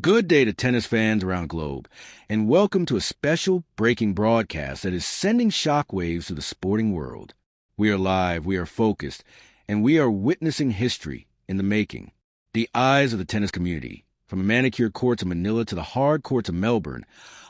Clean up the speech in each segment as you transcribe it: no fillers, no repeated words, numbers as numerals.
Good day to tennis fans around the globe, and welcome to a special breaking broadcast that is sending shockwaves to the sporting world. We are live, we are focused, and we are witnessing history in the making. The eyes of the tennis community, from the manicured courts of Manila to the hard courts of Melbourne,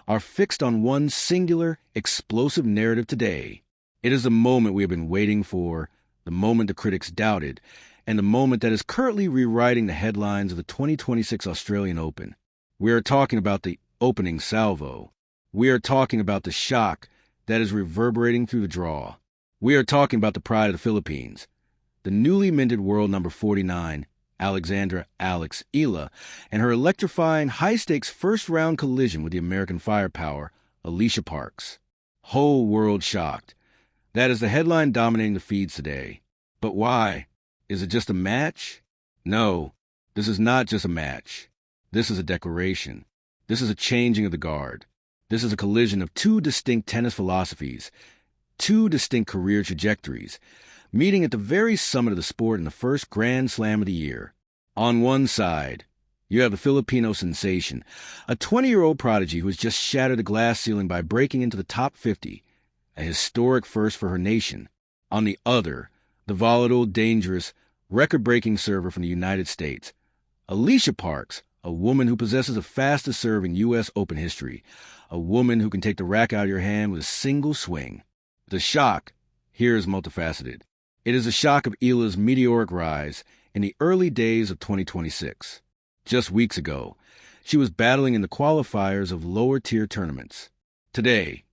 are fixed on one singular, explosive narrative today. It is the moment we have been waiting for, the moment the critics doubted, and the moment that is currently rewriting the headlines of the 2026 Australian Open. We are talking about the opening salvo. We are talking about the shock that is reverberating through the draw. We are talking about the pride of the Philippines, the newly minted world number 49, Alexandra Alex Ela, and her electrifying high-stakes first-round collision with the American firepower, Alycia Parks. Whole world shocked. That is the headline dominating the feeds today. But why? Is it just a match? No, this is not just a match. This is a declaration. This is a changing of the guard. This is a collision of two distinct tennis philosophies, two distinct career trajectories, meeting at the very summit of the sport in the first Grand Slam of the year. On one side, you have the Filipino sensation, a 20-year-old prodigy who has just shattered the glass ceiling by breaking into the top 50, a historic first for her nation. On the other, the volatile, dangerous, record-breaking server from the United States, Alycia Parks, a woman who possesses the fastest serve in U.S. Open history, a woman who can take the rack out of your hand with a single swing. The shock here is multifaceted. It is the shock of Ela's meteoric rise in the early days of 2026. Just weeks ago, she was battling in the qualifiers of lower-tier tournaments. Today,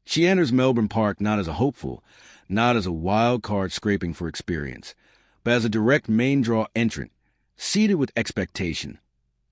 she enters Melbourne Park not as a hopeful, not as a wild card scraping for experience, but as a direct main draw entrant, seated with expectation,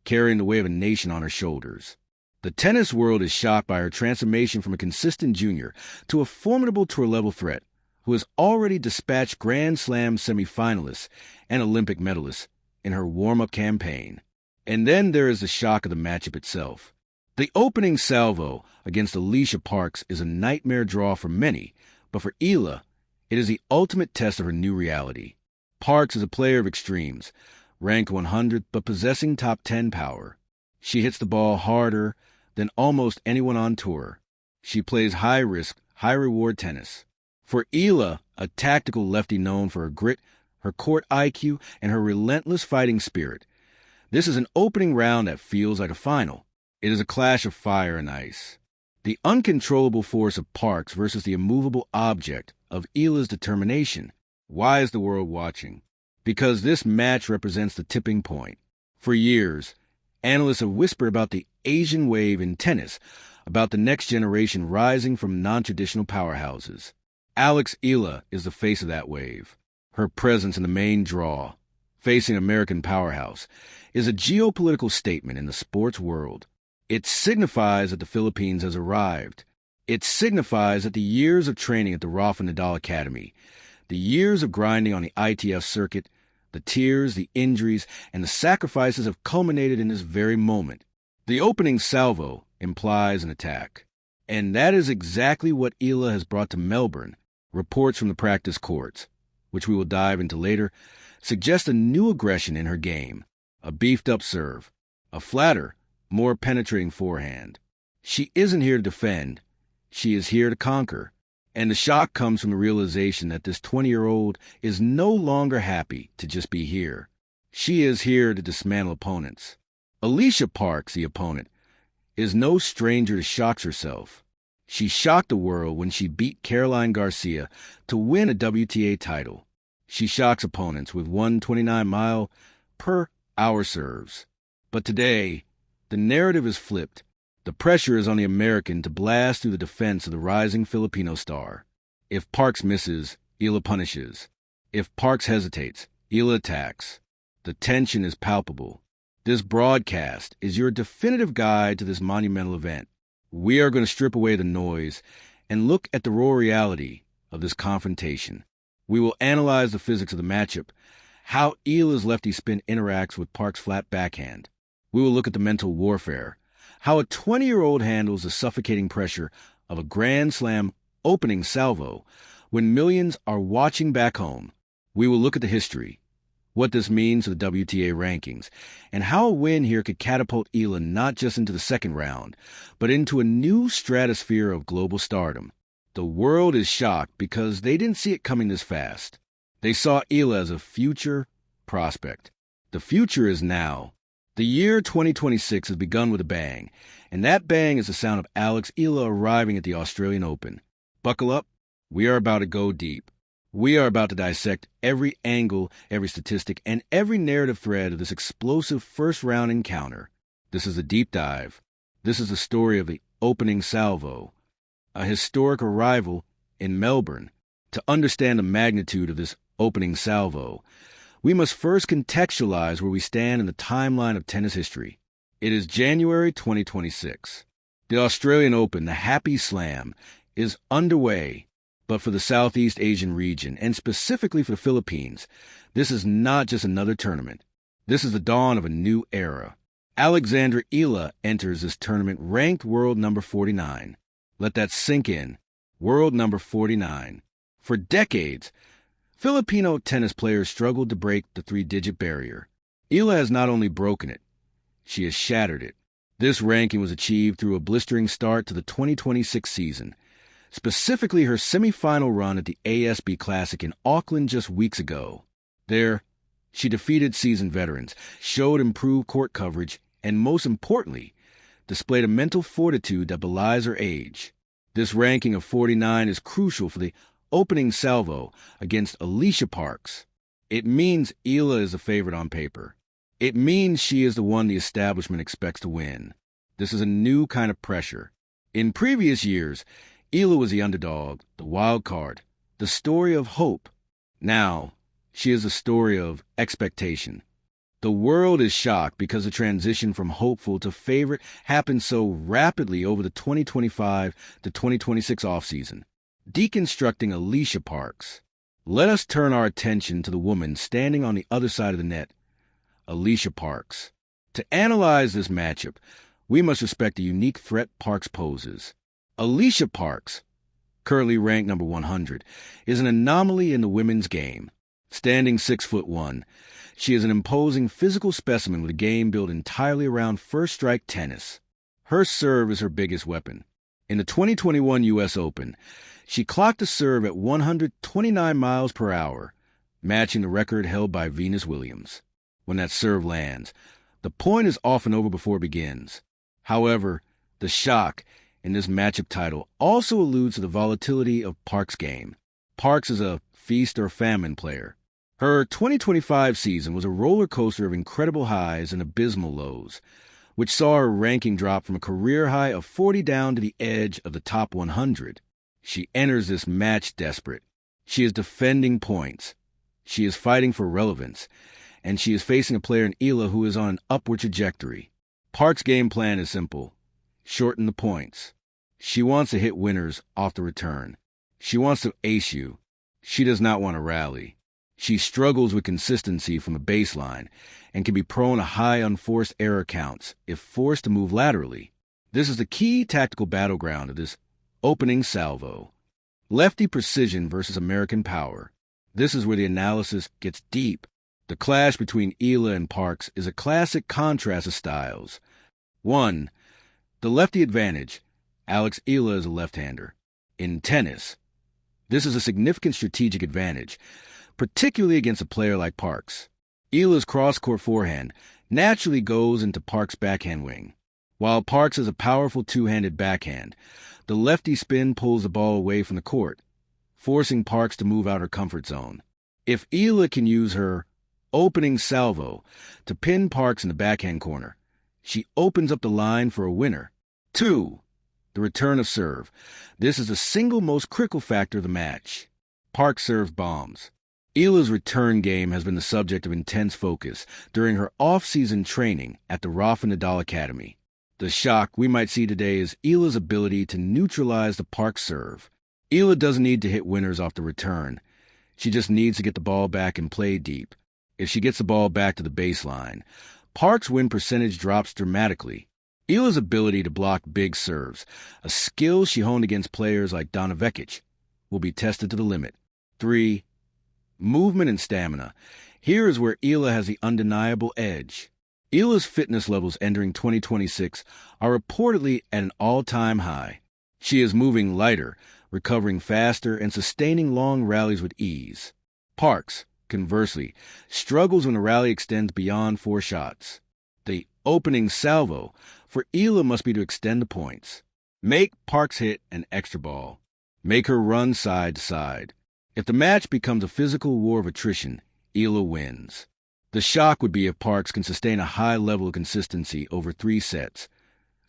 carrying the weight of a nation on her shoulders. The tennis world is shocked by her transformation from a consistent junior to a formidable tour-level threat who has already dispatched Grand Slam semifinalists and Olympic medalists in her warm-up campaign. And then there is the shock of the matchup itself. The opening salvo against Alycia Parks is a nightmare draw for many, but for Ela, it is the ultimate test of her new reality. Parks is a player of extremes, ranked 100th but possessing top 10 power. She hits the ball harder than almost anyone on tour. She plays high-risk, high-reward tennis. For Ela, a tactical lefty known for her grit, her court IQ, and her relentless fighting spirit, this is an opening round that feels like a final. It is a clash of fire and ice. The uncontrollable force of Parks versus the immovable object of Ela's determination. Why is the world watching? Because this match represents the tipping point. For years, analysts have whispered about the Asian wave in tennis, about the next generation rising from non-traditional powerhouses. Alex Ela is the face of that wave. Her presence in the main draw, facing American powerhouse, is a geopolitical statement in the sports world. It signifies that the Philippines has arrived. It signifies that the years of training at the Rafa Nadal Academy, the years of grinding on the ITF circuit, the tears, the injuries, and the sacrifices have culminated in this very moment. The opening salvo implies an attack. And that is exactly what Ela has brought to Melbourne. Reports from the practice courts, which we will dive into later, suggest a new aggression in her game, a beefed-up serve, a flatter, more penetrating forehand. She isn't here to defend. She is here to conquer. And the shock comes from the realization that this 20-year-old is no longer happy to just be here. She is here to dismantle opponents. Alycia Parks, the opponent, is no stranger to shocks herself. She shocked the world when she beat Caroline Garcia to win a WTA title. She shocks opponents with 129-mile-per-hour serves. But today, the narrative is flipped. The pressure is on the American to blast through the defense of the rising Filipino star. If Parks misses, Ela punishes. If Parks hesitates, Ela attacks. The tension is palpable. This broadcast is your definitive guide to this monumental event. We are going to strip away the noise and look at the raw reality of this confrontation. We will analyze the physics of the matchup, how Ela's lefty spin interacts with Parks' flat backhand. We will look at the mental warfare, how a 20-year-old handles the suffocating pressure of a Grand Slam opening salvo when millions are watching back home. We will look at the history. what this means for the WTA rankings, and how a win here could catapult Eala not just into the second round, but into a new stratosphere of global stardom. The world is shocked because they didn't see it coming this fast. They saw Eala as a future prospect. The future is now. The year 2026 has begun with a bang, and that bang is the sound of Alex Ela arriving at the Australian Open. Buckle up. We are about to go deep. We are about to dissect every angle, every statistic, and every narrative thread of this explosive first-round encounter. This is a deep dive. This is the story of the opening salvo, a historic arrival in Melbourne. To understand the magnitude of this opening salvo, we must first contextualize where we stand in the timeline of tennis history. It is January 2026. The Australian Open, the Happy Slam, is underway. But for the Southeast Asian region, and specifically for the Philippines, this is not just another tournament. This is the dawn of a new era. Alexandra Eala enters this tournament ranked world number 49. Let that sink in. World number 49. For decades, Filipino tennis players struggled to break the three-digit barrier. Eala has not only broken it, she has shattered it. This ranking was achieved through a blistering start to the 2026 season, specifically her semifinal run at the ASB Classic in Auckland just weeks ago. There, she defeated seasoned veterans, showed improved court coverage, and most importantly, displayed a mental fortitude that belies her age. This ranking of 49 is crucial for the opening salvo against Alycia Parks. It means Eala is a favorite on paper. It means she is the one the establishment expects to win. This is a new kind of pressure. In previous years, Eala was the underdog, the wild card, the story of hope. Now, she is a story of expectation. The world is shocked because the transition from hopeful to favorite happened so rapidly over the 2025 to 2026 offseason. Deconstructing Alycia Parks. Let us turn our attention to the woman standing on the other side of the net, Alycia Parks. To analyze this matchup, we must respect the unique threat Parks poses. Alycia Parks, currently ranked number 100, is an anomaly in the women's game. Standing 6'1", she is an imposing physical specimen with a game built entirely around first-strike tennis. Her serve is her biggest weapon. In the 2021 U.S. Open, she clocked a serve at 129 miles per hour, matching the record held by Venus Williams. When that serve lands, the point is often over before it begins. However, the shock in this matchup title also alludes to the volatility of Parks' game. Parks is a feast or famine player. Her 2025 season was a roller coaster of incredible highs and abysmal lows, which saw her ranking drop from a career high of 40 down to the edge of the top 100. She enters this match desperate. She is defending points. She is fighting for relevance, and she is facing a player in Eala who is on an upward trajectory. Parks' game plan is simple. Shorten the points. She wants to hit winners off the return. She wants to ace you. She does not want to rally. She struggles with consistency from the baseline and can be prone to high unforced error counts if forced to move laterally. This is the key tactical battleground of this opening salvo. Lefty precision versus American power. This is where the analysis gets deep. The clash between Eala and Parks is a classic contrast of styles. 1. The lefty advantage. Alex Ela is a left-hander. In tennis, this is a significant strategic advantage, particularly against a player like Parks. Ela's cross-court forehand naturally goes into Parks' backhand wing. While Parks is a powerful two-handed backhand, the lefty spin pulls the ball away from the court, forcing Parks to move out her comfort zone. If Eala can use her opening salvo to pin Parks in the backhand corner, she opens up the line for a winner. 2. The return of serve. This is the single most critical factor of the match. Parks serves bombs. Eala's return game has been the subject of intense focus during her off-season training at the Rafa Nadal Academy. The shock we might see today is Eala's ability to neutralize the Parks serve. Eala doesn't need to hit winners off the return. She just needs to get the ball back and play deep. If she gets the ball back to the baseline, Parks' win percentage drops dramatically. Eala's ability to block big serves, a skill she honed against players like Donna Vekic, will be tested to the limit. 3. Movement and stamina. Here is where Eala has the undeniable edge. Eala's fitness levels entering 2026 are reportedly at an all-time high. She is moving lighter, recovering faster, and sustaining long rallies with ease. Parks, conversely, struggles when a rally extends beyond 4 shots. The opening salvo for Eala must be to extend the points. Make Parks hit an extra ball. Make her run side to side. If the match becomes a physical war of attrition, Eala wins. The shock would be if Parks can sustain a high level of consistency over 3 sets,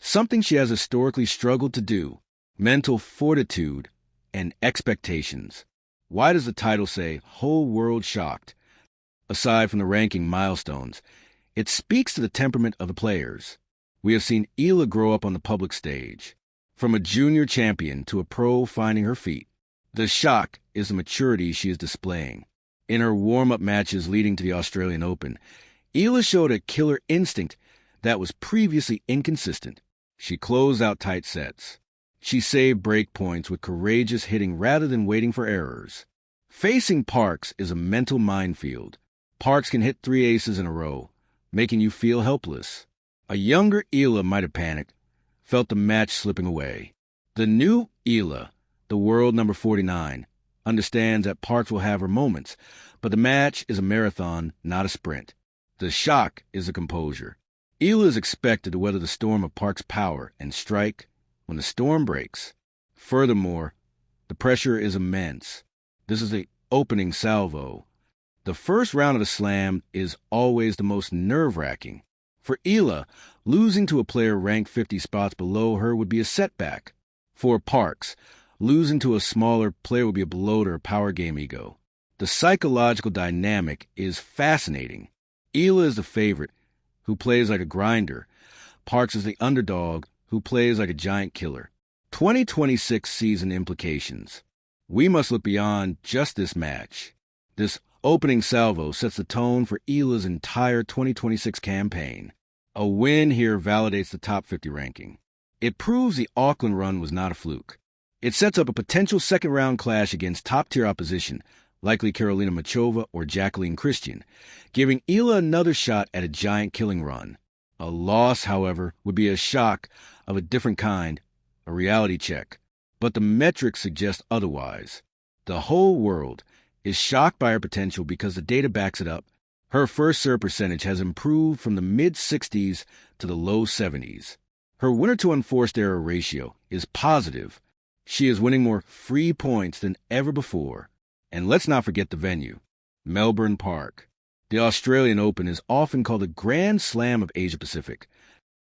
something she has historically struggled to do. Mental fortitude and expectations. Why does the title say whole world shocked? Aside from the ranking milestones, it speaks to the temperament of the players. We have seen Eala grow up on the public stage, from a junior champion to a pro finding her feet. The shock is the maturity she is displaying. In her warm-up matches leading to the Australian Open, Eala showed a killer instinct that was previously inconsistent. She closed out tight sets. She saved break points with courageous hitting rather than waiting for errors. Facing Parks is a mental minefield. Parks can hit 3 aces in a row, making you feel helpless. A younger Eala might have panicked, felt the match slipping away. The new Eala, the world number 49, understands that Parks will have her moments, but the match is a marathon, not a sprint. The shock is the composure. Eala is expected to weather the storm of Parks' power and strike when the storm breaks. Furthermore, the pressure is immense. This is the opening salvo. The first round of the slam is always the most nerve-wracking. For Eala, losing to a player ranked 50 spots below her would be a setback. For Parks, losing to a smaller player would be a blow to her power game ego. The psychological dynamic is fascinating. Eala is the favorite, who plays like a grinder. Parks is the underdog, who plays like a giant killer. 2026 season implications. We must look beyond just this match. This opening salvo sets the tone for Eala's entire 2026 campaign. A win here validates the top 50 ranking. It proves the Auckland run was not a fluke. It sets up a potential second-round clash against top-tier opposition, likely Karolina Machova or Jacqueline Christian, giving Eala another shot at a giant killing run. A loss, however, would be a shock of a different kind, a reality check. But the metrics suggest otherwise. The whole world is shocked by her potential because the data backs it up. Her first serve percentage has improved from the mid-60s to the low 70s. Her winner-to-unforced error ratio is positive. She is winning more free points than ever before. And let's not forget the venue, Melbourne Park. The Australian Open is often called the Grand Slam of Asia Pacific.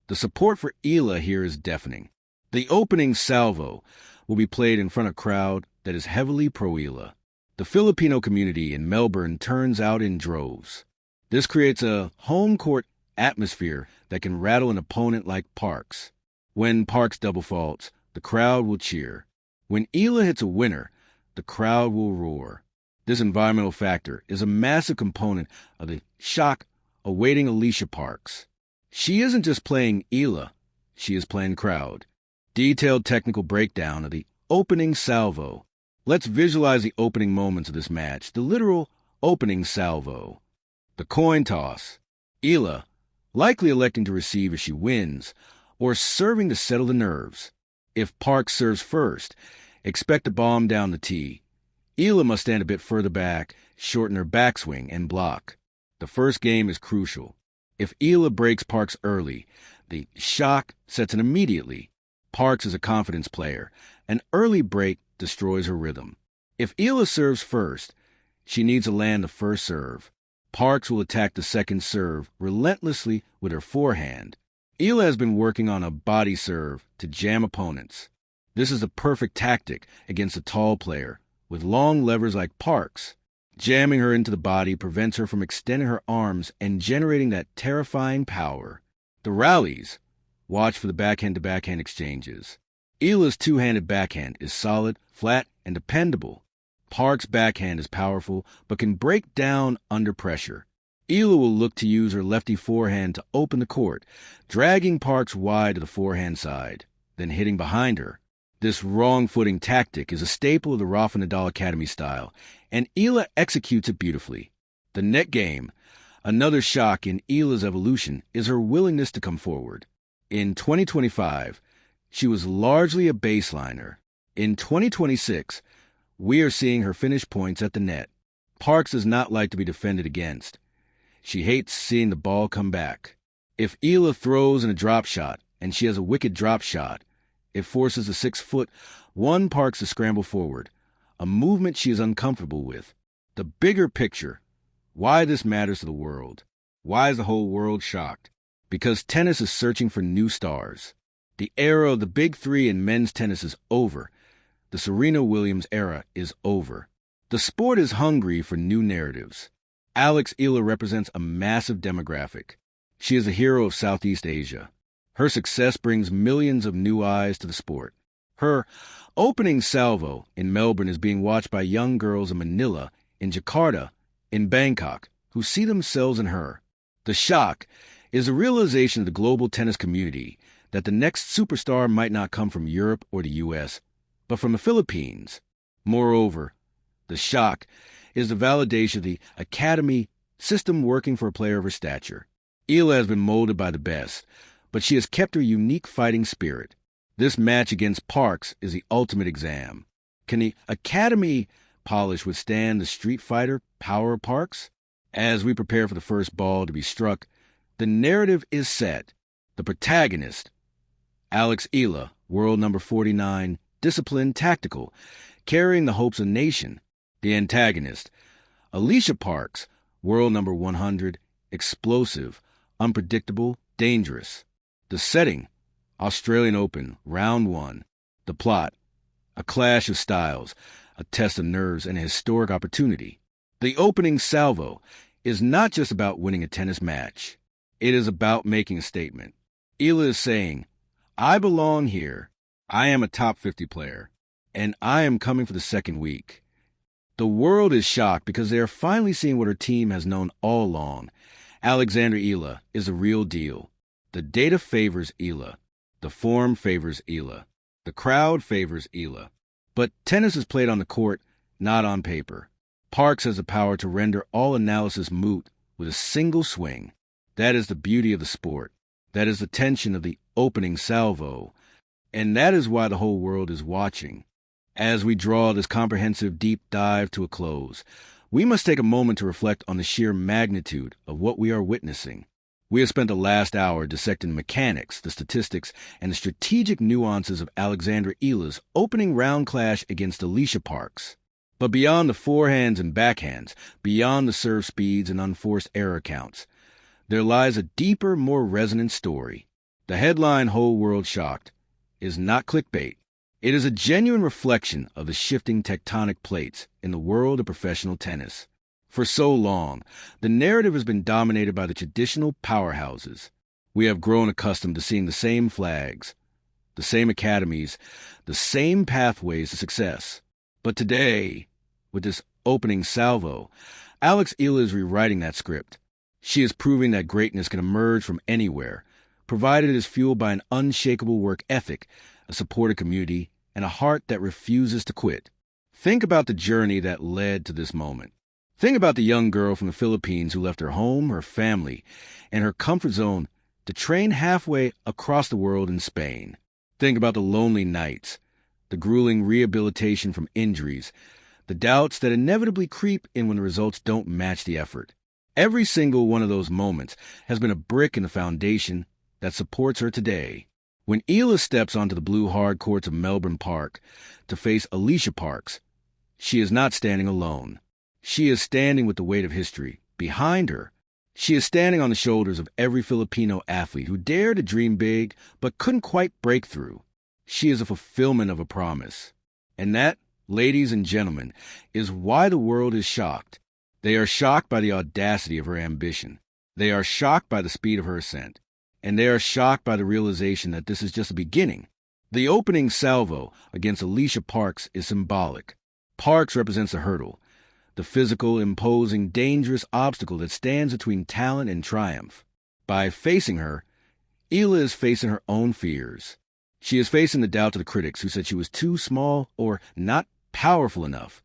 The support for Eala here is deafening. The opening salvo will be played in front of a crowd that is heavily pro-Eala. The Filipino community in Melbourne turns out in droves. This creates a home court atmosphere that can rattle an opponent like Parks. When Parks double faults, the crowd will cheer. When Eala hits a winner, the crowd will roar. This environmental factor is a massive component of the shock awaiting Alycia Parks. She isn't just playing Eala, she is playing crowd. Detailed technical breakdown of the opening salvo. Let's visualize the opening moments of this match, the literal opening salvo. The coin toss. Eala, likely electing to receive as she wins, or serving to settle the nerves. If Parks serves first, expect a bomb down the tee. Eala must stand a bit further back, shorten her backswing, and block. The first game is crucial. If Eala breaks Parks early, the shock sets in immediately. Parks is a confidence player. An early break destroys her rhythm. If Eala serves first, she needs to land the first serve. Parks will attack the second serve relentlessly with her forehand. Eala has been working on a body serve to jam opponents. This is the perfect tactic against a tall player with long levers like Parks. Jamming her into the body prevents her from extending her arms and generating that terrifying power. The rallies. Watch for the backhand-to-backhand exchanges. Eala's two-handed backhand is solid, flat, and dependable. Parks' backhand is powerful, but can break down under pressure. Eala will look to use her lefty forehand to open the court, dragging Parks wide to the forehand side, then hitting behind her. This wrong-footing tactic is a staple of the Rafa Nadal Academy style, and Eala executes it beautifully. The net game, another shock in Eala's evolution, is her willingness to come forward. In 2025, she was largely a baseliner. In 2026, we are seeing her finish points at the net. Parks does not like to be defended against. She hates seeing the ball come back. If Eala throws in a drop shot, and she has a wicked drop shot, it forces the 6'1" Parks to scramble forward, a movement she is uncomfortable with. The bigger picture, why this matters to the world. Why is the whole world shocked? Because tennis is searching for new stars. The era of the big three in men's tennis is over. The Serena Williams era is over. The sport is hungry for new narratives. Alex Ela represents a massive demographic. She is a hero of Southeast Asia. Her success brings millions of new eyes to the sport. Her opening salvo in Melbourne is being watched by young girls in Manila, in Jakarta, in Bangkok, who see themselves in her. The shock is a realization of the global tennis community that the next superstar might not come from Europe or the U.S., but from the Philippines. Moreover, the shock is the validation of the academy system working for a player of her stature. Ela has been molded by the best, but she has kept her unique fighting spirit. This match against Parks is the ultimate exam. Can the academy polish withstand the street fighter power of Parks? As we prepare for the first ball to be struck, the narrative is set. The protagonist, Alex Ela, world number 49, disciplined, tactical, carrying the hopes of a nation. The antagonist, Alycia Parks, world number 100, explosive, unpredictable, dangerous. The setting, Australian Open, round 1. The plot, a clash of styles, a test of nerves, and a historic opportunity. The opening salvo is not just about winning a tennis match. It is about making a statement. Ela is saying, I belong here. I am a top 50 player, and I am coming for the second week. The world is shocked because they are finally seeing what her team has known all along. Alexandra Eala is the real deal. The data favors Ela. The form favors Ela. The crowd favors Ela. But tennis is played on the court, not on paper. Parks has the power to render all analysis moot with a single swing. That is the beauty of the sport. That is the tension of the opening salvo. And that is why the whole world is watching. As we draw this comprehensive deep dive to a close, we must take a moment to reflect on the sheer magnitude of what we are witnessing. We have spent the last hour dissecting the mechanics, the statistics, and the strategic nuances of Alexandra Eala's opening round clash against Alycia Parks. But beyond the forehands and backhands, beyond the serve speeds and unforced error counts, there lies a deeper, more resonant story. The headline "Whole World Shocked" is not clickbait. It is a genuine reflection of the shifting tectonic plates in the world of professional tennis. For so long, the narrative has been dominated by the traditional powerhouses. We have grown accustomed to seeing the same flags, the same academies, the same pathways to success. But today, with this opening salvo, Alex Ela is rewriting that script. She is proving that greatness can emerge from anywhere, provided it is fueled by an unshakable work ethic, a supportive community, and a heart that refuses to quit. Think about the journey that led to this moment. Think about the young girl from the Philippines who left her home, her family, and her comfort zone to train halfway across the world in Spain. Think about the lonely nights, the grueling rehabilitation from injuries, the doubts that inevitably creep in when the results don't match the effort. Every single one of those moments has been a brick in the foundation that supports her today. When Ela steps onto the blue hard courts of Melbourne Park to face Alycia Parks, she is not standing alone. She is standing with the weight of history behind her. She is standing on the shoulders of every Filipino athlete who dared to dream big but couldn't quite break through. She is a fulfillment of a promise. And that, ladies and gentlemen, is why the world is shocked. They are shocked by the audacity of her ambition. They are shocked by the speed of her ascent. And they are shocked by the realization that this is just a beginning. The opening salvo against Alycia Parks is symbolic. Parks represents a hurdle, the physical, imposing, dangerous obstacle that stands between talent and triumph. By facing her, Ela is facing her own fears. She is facing the doubt of the critics who said she was too small or not powerful enough.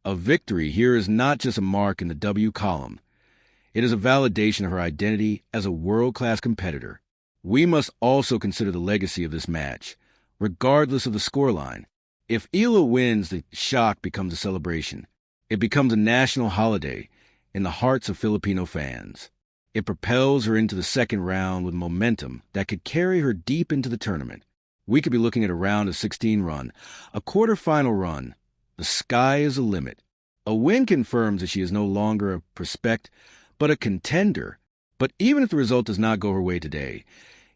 A victory here is not just a mark in the W column. It is a validation of her identity as a world-class competitor. We must also consider the legacy of this match, regardless of the scoreline. If Eala wins, the shock becomes a celebration. It becomes a national holiday in the hearts of Filipino fans. It propels her into the second round with momentum that could carry her deep into the tournament. We could be looking at a round of 16 run, a quarterfinal run. The sky is the limit. A win confirms that she is no longer a prospect, but a contender. But even if the result does not go her way today,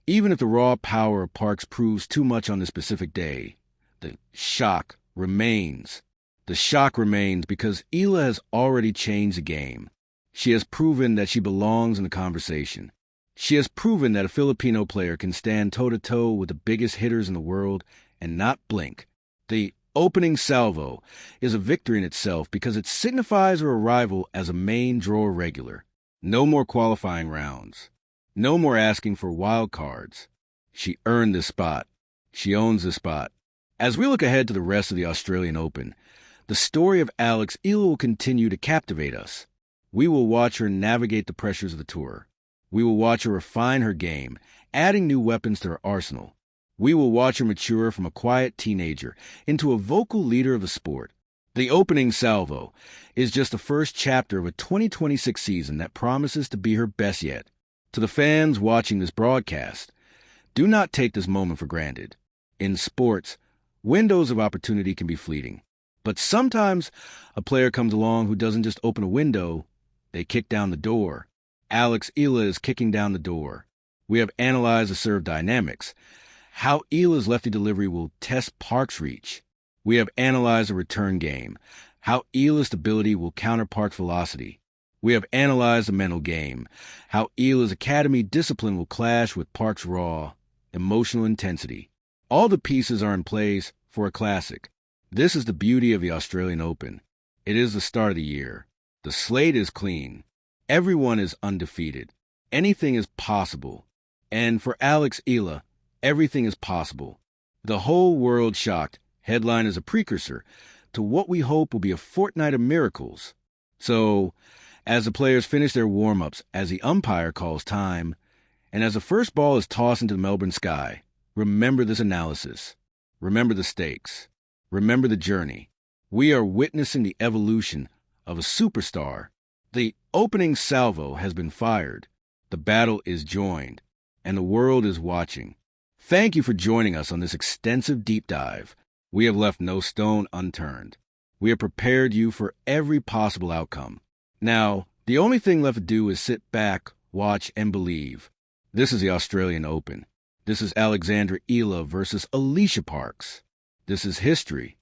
even if the raw power of Parks proves too much on this specific day, the shock remains. The shock remains because Eala has already changed the game. She has proven that she belongs in the conversation. She has proven that a Filipino player can stand toe-to-toe with the biggest hitters in the world and not blink. The opening salvo is a victory in itself because it signifies her arrival as a main draw regular. No more qualifying rounds. No more asking for wild cards. She earned this spot. She owns this spot. As we look ahead to the rest of the Australian Open, the story of Alex Ela will continue to captivate us. We will watch her navigate the pressures of the tour. We will watch her refine her game, adding new weapons to her arsenal. We will watch her mature from a quiet teenager into a vocal leader of the sport. The opening salvo is just the first chapter of a 2026 season that promises to be her best yet. To the fans watching this broadcast, do not take this moment for granted. In sports, windows of opportunity can be fleeting. But sometimes a player comes along who doesn't just open a window, they kick down the door. Alex Ela is kicking down the door. We have analyzed the serve dynamics, how Ela's lefty delivery will test Parks' reach. We have analyzed the return game, how Ela's stability will counter Parks' velocity. We have analyzed the mental game, how Ela's academy discipline will clash with Parks' raw, emotional intensity. All the pieces are in place for a classic. This is the beauty of the Australian Open. It is the start of the year. The slate is clean. Everyone is undefeated. Anything is possible. And for Alex Ela, everything is possible. The whole world shocked headline is a precursor to what we hope will be a fortnight of miracles. So, as the players finish their warm-ups, as the umpire calls time, and as the first ball is tossed into the Melbourne sky, remember this analysis. Remember the stakes. Remember the journey. We are witnessing the evolution of a superstar. The opening salvo has been fired. The battle is joined, and the world is watching. Thank you for joining us on this extensive deep dive. We have left no stone unturned. We have prepared you for every possible outcome. Now, the only thing left to do is sit back, watch, and believe. This is the Australian Open. This is Alexandra Eala versus Alycia Parks. This is history.